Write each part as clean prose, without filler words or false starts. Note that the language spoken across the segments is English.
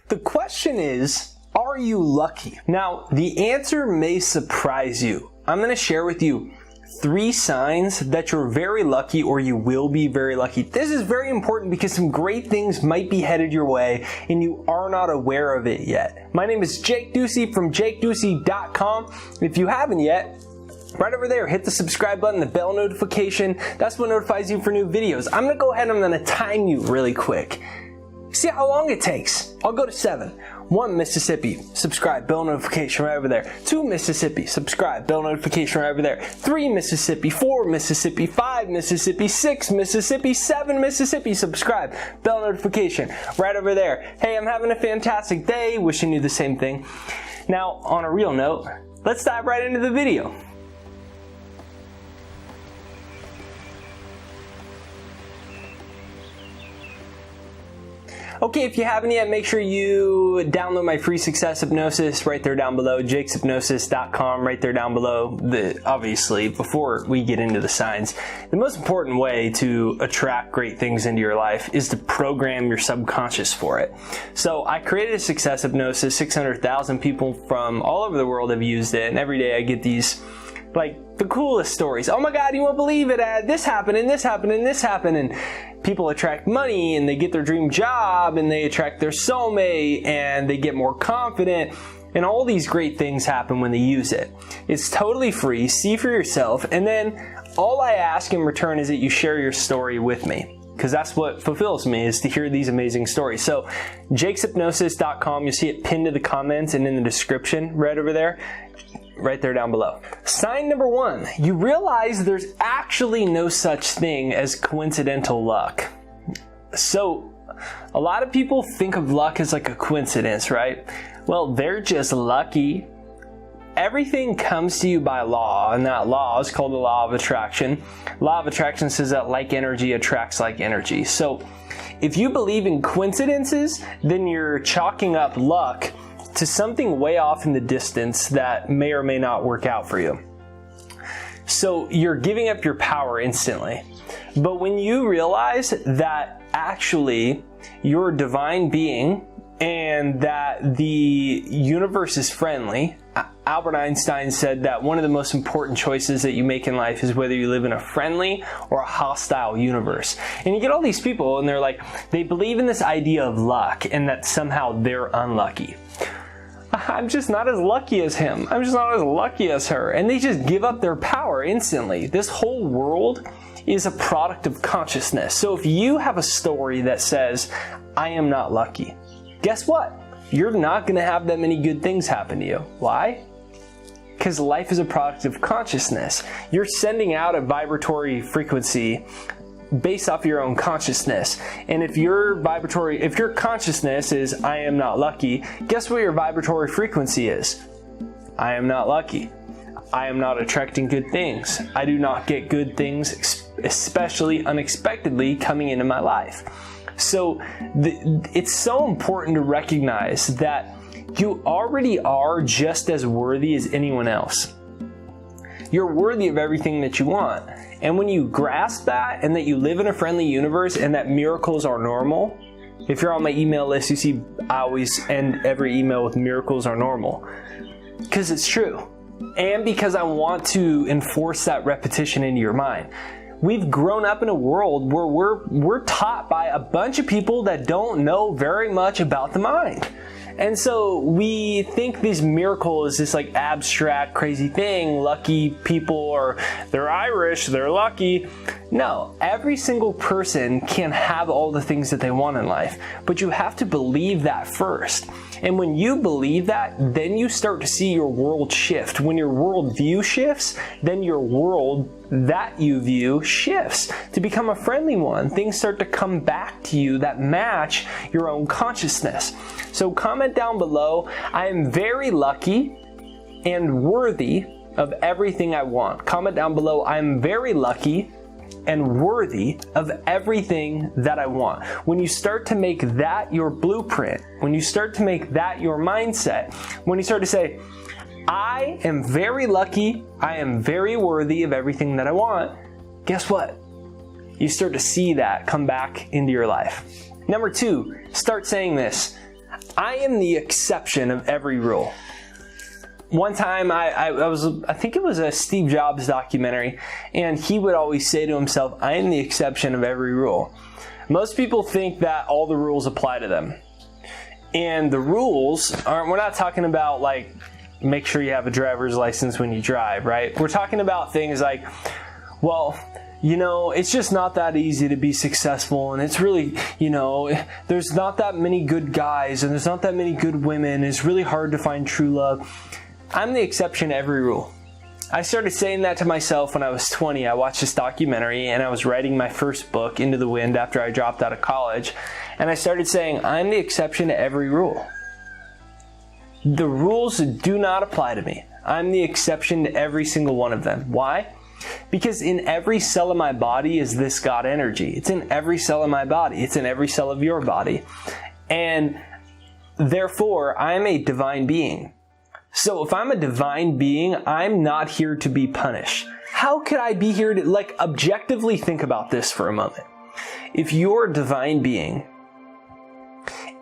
The question is, are you lucky? Now, the answer may surprise you. I'm going to share with you 3 signs that you're very lucky or you will be very lucky. This is very important because some great things might be headed your way and you are not aware of it yet. My name is Jake Ducey from JakeDucey.com. If you haven't yet, right over there, hit the subscribe button, the bell notification. That's what notifies you for new videos. I'm going to go ahead and I'm going to time you really quick. See how long it takes. I'll go to 7. 1 Mississippi, subscribe, bell notification right over there. 2 Mississippi, subscribe, bell notification right over there. 3 Mississippi, 4 Mississippi, 5 Mississippi, 6 Mississippi, 7 Mississippi, subscribe, bell notification right over there. Hey, I'm having a fantastic day, wishing you the same thing. Now, on a real note, let's dive right into the video. Okay, if you haven't yet, make sure you download my free success hypnosis right there down below, jakeshypnosis.com right there down below. Obviously, before we get into the signs, the most important way to attract great things into your life is to program your subconscious for it. So I created a success hypnosis. 600,000 people from all over the world have used it, and every day I get these like the coolest stories. Oh my God, you won't believe it. This happened and this happened and this happened. And people attract money and they get their dream job and they attract their soulmate and they get more confident. And all these great things happen when they use it. It's totally free. See for yourself. And then all I ask in return is that you share your story with me, because that's what fulfills me, is to hear these amazing stories. So jakeshypnosis.com, you'll see it pinned to the comments and in the description right over there. Right there down below. Sign number 1, you realize there's actually no such thing as coincidental luck. So a lot of people think of luck as like a coincidence, right? Well, they're just lucky. Everything comes to you by law, and that law is called the law of attraction. Law of attraction says that like energy attracts like energy. So if you believe in coincidences, then you're chalking up luck to something way off in the distance that may or may not work out for you. So you're giving up your power instantly. But when you realize that actually you're a divine being and that the universe is friendly, Albert Einstein said that one of the most important choices that you make in life is whether you live in a friendly or a hostile universe. And you get all these people and they're like, they believe in this idea of luck and that somehow they're unlucky. I'm just not as lucky as him. I'm just not as lucky as her. And they just give up their power instantly. This whole world is a product of consciousness. So if you have a story that says, I am not lucky, guess what? You're not going to have that many good things happen to you. Why? Because life is a product of consciousness. You're sending out a vibratory frequency based off your own consciousness. And if your consciousness is, I am not lucky, guess what your vibratory frequency is? I am not lucky. I am not attracting good things. I do not get good things, especially unexpectedly, coming into my life. So it's so important to recognize that you already are just as worthy as anyone else. You're worthy of everything that you want. And when you grasp that and that you live in a friendly universe and that miracles are normal, if you're on my email list, you see I always end every email with miracles are normal. Because it's true. And because I want to enforce that repetition into your mind. We've grown up in a world where we're taught by a bunch of people that don't know very much about the mind. And so we think this miracle is this like abstract, crazy thing. Lucky people, or they're Irish, they're lucky. No, every single person can have all the things that they want in life. But you have to believe that first. And when you believe that, then you start to see your world shift. When your world view shifts, then your world that you view shifts to become a friendly one. Things start to come back to you that match your own consciousness. So comment down below, I am very lucky and worthy of everything I want. Comment down below, I am very lucky and worthy of everything that I want. When you start to make that your blueprint, when you start to make that your mindset, when you start to say, I am very lucky, I am very worthy of everything that I want, guess what? You start to see that come back into your life. Number 2, start saying this. I am the exception of every rule. One time I think it was a Steve Jobs documentary, and he would always say to himself, I am the exception of every rule. Most people think that all the rules apply to them. And the rules we're not talking about like, make sure you have a driver's license when you drive, right? We're talking about things like, well, it's just not that easy to be successful, and it's really, there's not that many good guys, and there's not that many good women. It's really hard to find true love. I'm the exception to every rule. I started saying that to myself when I was 20. I watched this documentary, and I was writing my first book, Into the Wind, after I dropped out of college, and I started saying, I'm the exception to every rule. The rules do not apply to me. I'm the exception to every single one of them. Why? Because in every cell of my body is this God energy. It's in every cell of my body. It's in every cell of your body. And therefore, I'm a divine being. So if I'm a divine being, I'm not here to be punished. How could I be here to, objectively think about this for a moment? If you're a divine being,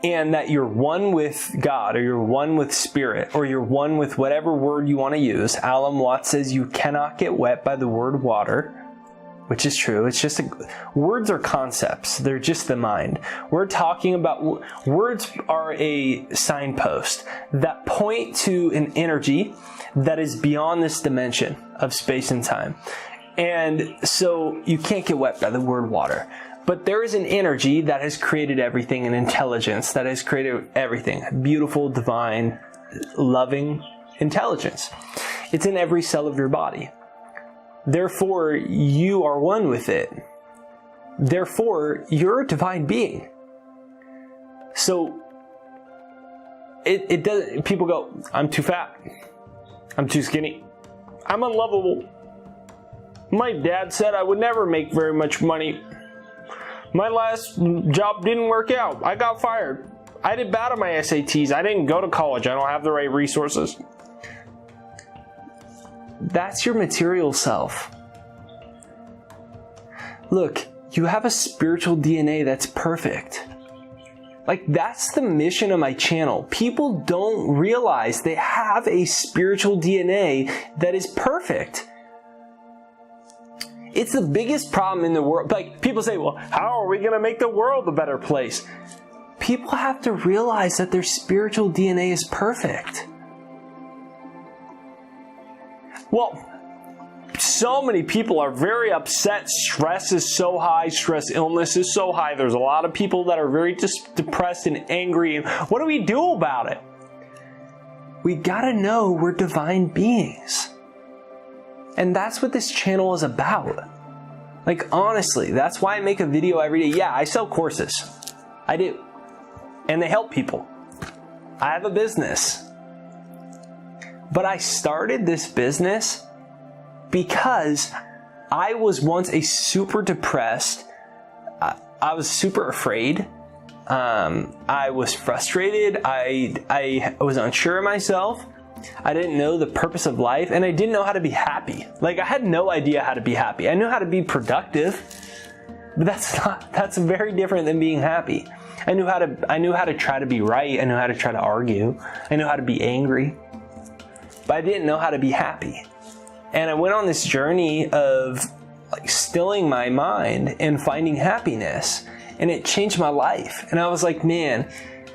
and that you're one with God, or you're one with Spirit, or you're one with whatever word you want to use. Alan Watts says you cannot get wet by the word water, which is true. It's just words are concepts. They're just the mind. We're talking about words are a signpost that point to an energy that is beyond this dimension of space and time. And so you can't get wet by the word water. But there is an energy that has created everything, an intelligence that has created everything. Beautiful, divine, loving intelligence. It's in every cell of your body. Therefore, you are one with it. Therefore, you're a divine being. So, it does. People go, I'm too fat. I'm too skinny. I'm unlovable. My dad said I would never make very much money. My last job didn't work out. I got fired. I did bad on my SATs. I didn't go to college. I don't have the right resources. That's your material self. Look, you have a spiritual DNA that's perfect. That's the mission of my channel. People don't realize they have a spiritual DNA that is perfect. It's the biggest problem in the world. People say, well, how are we going to make the world a better place? People have to realize that their spiritual DNA is perfect. Well, so many people are very upset. Stress is so high. Stress illness is so high. There's a lot of people that are very depressed and angry. And what do we do about it? We gotta know we're divine beings. And that's what this channel is about. Honestly, that's why I make a video every day. Yeah, I sell courses. I do. And they help people. I have a business. But I started this business because I was once a super depressed. I was super afraid. I was frustrated. I was unsure of myself. I didn't know the purpose of life, and I didn't know how to be happy. I had no idea how to be happy. I knew how to be productive, but that's very different than being happy. I knew how to try to be right. I knew how to try to argue. I knew how to be angry, but I didn't know how to be happy. And I went on this journey of stilling my mind and finding happiness, and it changed my life. And I was like, man,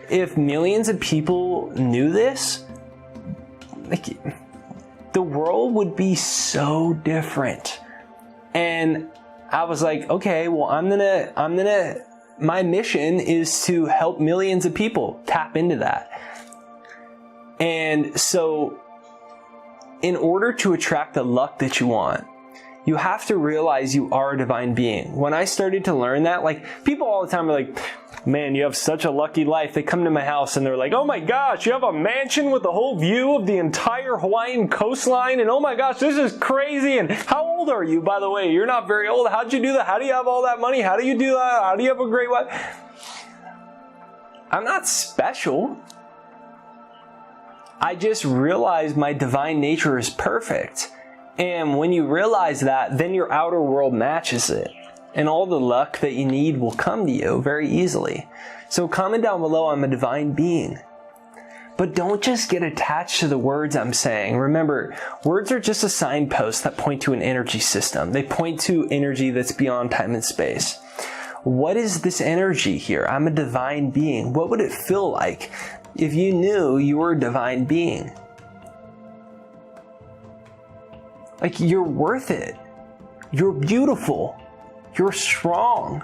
if millions of people knew this, the world would be so different. And I was like, okay, well, my mission is to help millions of people tap into that. And so in order to attract the luck that you want, you have to realize you are a divine being. When I started to learn that, people all the time are like, man, you have such a lucky life. They come to my house and they're like, oh my gosh, you have a mansion with the whole view of the entire Hawaiian coastline. And oh my gosh, this is crazy. And how old are you, by the way? You're not very old. How'd you do that? How do you have all that money? How do you do that? How do you have a great wife? I'm not special. I just realized my divine nature is perfect. And when you realize that, then your outer world matches it. And all the luck that you need will come to you very easily. So comment down below, I'm a divine being. But don't just get attached to the words I'm saying. Remember, words are just a signpost that point to an energy system. They point to energy that's beyond time and space. What is this energy here? I'm a divine being. What would it feel like if you knew you were a divine being? Like, you're worth it. You're beautiful. You're strong.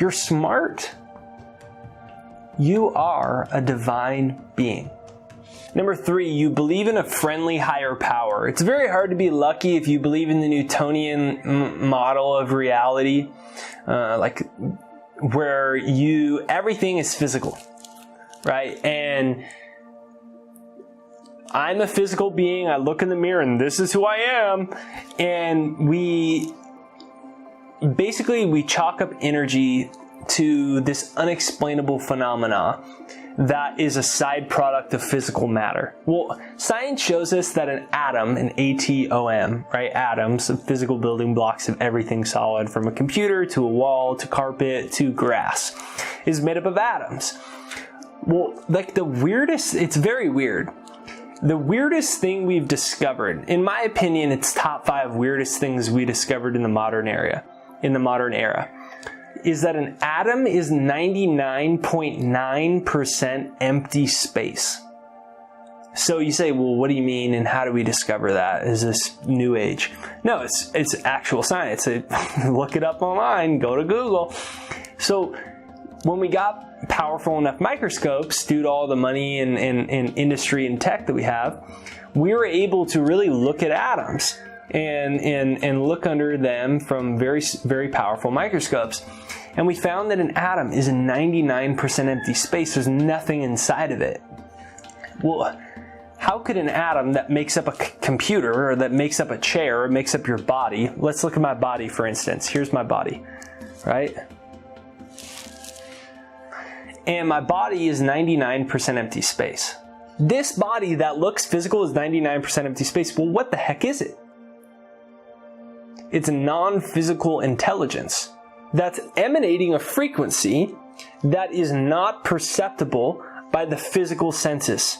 You're smart. You are a divine being. Number 3, you believe in a friendly higher power. It's very hard to be lucky if you believe in the Newtonian model of reality, where everything is physical, right? And I'm a physical being. I look in the mirror and this is who I am. And we chalk up energy to this unexplainable phenomena that is a side product of physical matter. Well, science shows us that an atom, an atom, right? Atoms, physical building blocks of everything solid, from a computer to a wall to carpet to grass, is made up of atoms. Well, like it's very weird. The weirdest thing we've discovered, in my opinion, it's top 5 weirdest things we discovered in the modern era, is that an atom is 99.9% empty space. So you say, well, what do you mean, and how do we discover that? Is this new age? No, it's actual science. Look it up online, go to Google. So when we got powerful enough microscopes, due to all the money and industry and tech that we have, we were able to really look at atoms and look under them from very, very powerful microscopes. And we found that an atom is a 99% empty space. There's nothing inside of it. Well, how could an atom that makes up a computer, or that makes up a chair, or makes up your body? Let's look at my body, for instance. Here's my body, right? And my body is 99% empty space. This body that looks physical is 99% empty space. Well, what the heck is it? It's a non-physical intelligence that's emanating a frequency that is not perceptible by the physical senses.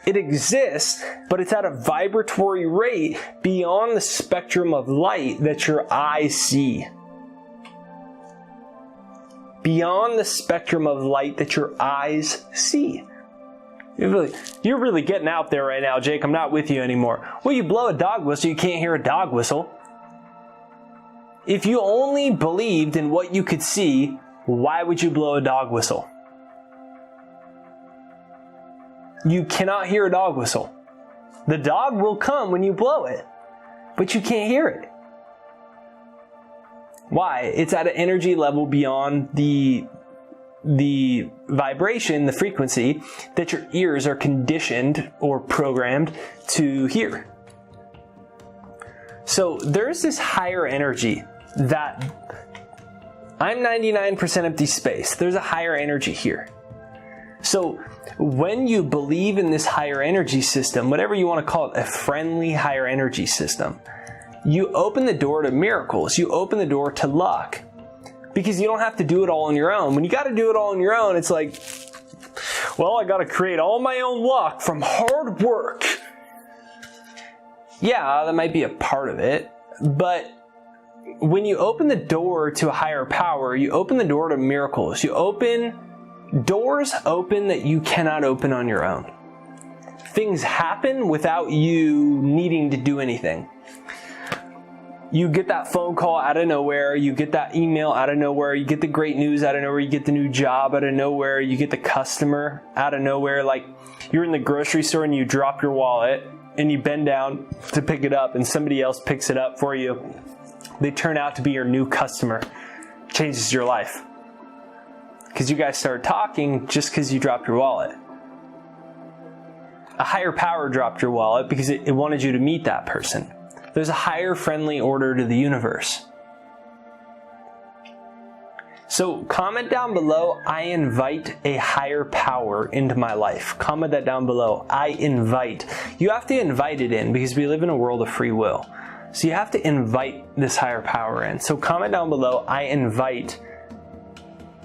It exists, but it's at a vibratory rate beyond the spectrum of light that your eyes see. Beyond the spectrum of light that your eyes see. You're really getting out there right now, Jake. I'm not with you anymore. Well, you blow a dog whistle, you can't hear a dog whistle. If you only believed in what you could see, why would you blow a dog whistle? You cannot hear a dog whistle. The dog will come when you blow it, but you can't hear it. Why? It's at an energy level beyond the vibration, the frequency that your ears are conditioned or programmed to hear. So there's this higher energy that I'm 99% empty space. There's a higher energy here. So when you believe in this higher energy system, whatever you want to call it, a friendly higher energy system, you open the door to miracles. You open the door to luck. Because you don't have to do it all on your own. When you got to do it all on your own, it's like, well, I got to create all my own luck from hard work. Yeah, that might be a part of it. But when you open the door to a higher power, you open the door to miracles. You open doors that you cannot open on your own. Things happen without you needing to do anything. You get that phone call out of nowhere, you get that email out of nowhere, you get the great news out of nowhere, you get the new job out of nowhere, you get the customer out of nowhere. Like, you're in the grocery store and you drop your wallet and you bend down to pick it up and somebody else picks it up for you. They turn out to be your new customer. Changes your life. Because you guys started talking just because you dropped your wallet. A higher power dropped your wallet because it wanted you to meet that person. There's a higher friendly order to the universe. So comment down below, I invite a higher power into my life. Comment that down below. I invite. You have to invite it in because we live in a world of free will. So you have to invite this higher power in. So comment down below, I invite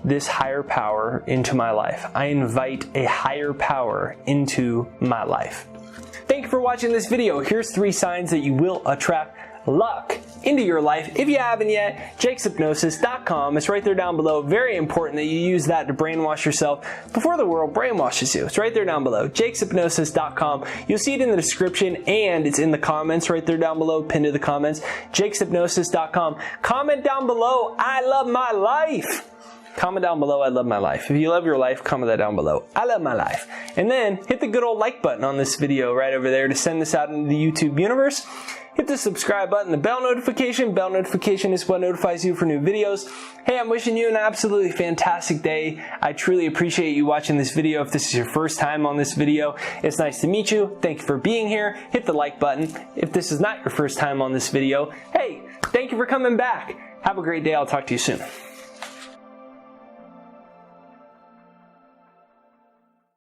this higher power into my life. I invite a higher power into my life. Thank you for watching this video. Here's 3 signs that you will attract luck into your life. If you haven't yet, jakeshypnosis.com. It's right there down below. Very important that you use that to brainwash yourself before the world brainwashes you. It's right there down below. jakeshypnosis.com. You'll see it in the description and it's in the comments right there down below, pinned to the comments. jakeshypnosis.com. Comment down below, I love my life. Comment down below, I love my life. If you love your life, comment that down below. I love my life. And then hit the good old like button on this video right over there to send this out into the YouTube universe. Hit the subscribe button, the bell notification. Bell notification is what notifies you for new videos. Hey, I'm wishing you an absolutely fantastic day. I truly appreciate you watching this video. If this is your first time on this video, it's nice to meet you. Thank you for being here. Hit the like button. If this is not your first time on this video, hey, thank you for coming back. Have a great day. I'll talk to you soon.